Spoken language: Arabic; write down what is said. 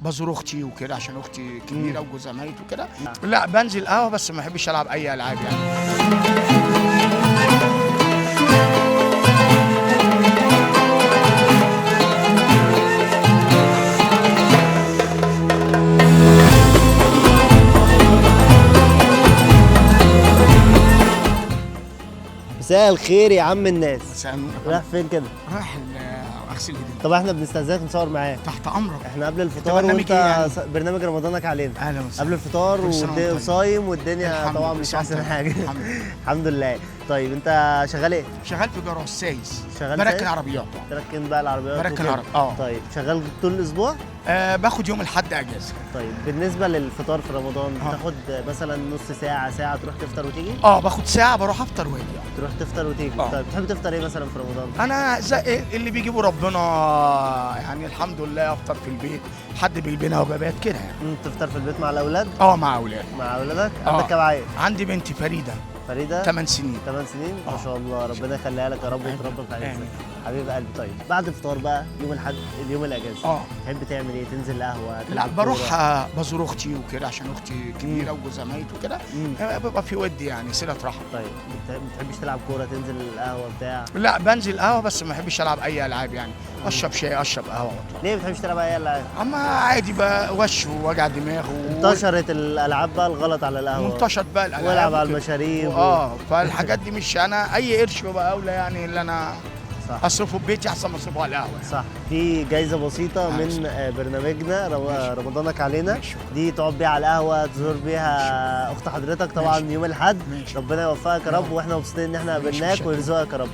بزور اختي وكده عشان اختي كبيره وجوزها ميت وكده. لا بنزل قهوه بس ما بحبش العب اي العاب يعني. مساء الخير يا عم الناس. مساء النور. رايح فين كده؟ رايح اغسل هدومي. طب احنا بنستأذنك نصور معاك. تحت امرك. احنا قبل الفطار برنامج وانت إيه يعني؟ برنامج رمضانك علينا. اهلا وسهلا. قبل الفطار كل سنة وأنت طيب. وصايم والدنيا الحمد طبعا لله. مش كل سنة احسن وأنت حاجه. طيب. الحمد لله. الحمد لله. طيب انت شغال ايه؟ شغال في جراج سايس. شغال بركن سايس؟ عربيات. تركن بقى العربيات بركن وكده. عربيات. طيب شغال طول الاسبوع؟ باخد يوم الاحد اجازه. طيب بالنسبه للفطار في رمضان بتاخد مثلا نص ساعه ساعه تروح تفطر وتيجي؟ باخد ساعه بروح افطر واجي. تروح تفطر وتيجي. طيب بتحب تفطر ايه مثلا في رمضان؟ انا زي اللي بيجيبه ربنا يعني الحمد لله افطر في البيت. حد بيجيبنا وجبات كده يعني. تفطر في البيت مع الاولاد؟ مع اولادي. مع اولادك؟ عندك كام عيل؟ عندي بنتي فريده. فريده 8 سنين. 8 سنين ما شاء الله، ربنا يخليها لك يا رب وتربى في عزك حبيب قلبي. طيب بعد الفطار بقى يوم الاحد اليوم الاجازه تحب تعمل ايه؟ تنزل قهوه؟ لا بروح بزور اختي وكده عشان اختي كبيره وجوزها ميت وكده. بيبقى في ودي يعني صله رحم. طيب ما بتحبش تلعب كوره؟ تنزل القهوه بتاع؟ لا بنزل قهوه بس ما بحبش العب اي العاب يعني. اشرب شاي اشرب قهوه. ليه ما بتحبش تلعب اي العاب؟ اما عادي بقى وش ووجع دماغ انتشرت الالعاب بقى الغلط على القهوه. انتشرت بقى الالعاب والعب على المشاريب فالحاجات دي مش انا اي قرش بقى اولى يعني اللي انا صح. اصرفه في بيتي احسن ما اصرفه على القهوه. صح. في جايزه بسيطه من برنامجنا رمضانك علينا. دي تقعد بيها على القهوه تزور بيها اخت حضرتك طبعا يوم الاحد. ربنا يوفقك يا رب واحنا مبسوطين ان احنا قابلناك ويرزقك يا رب.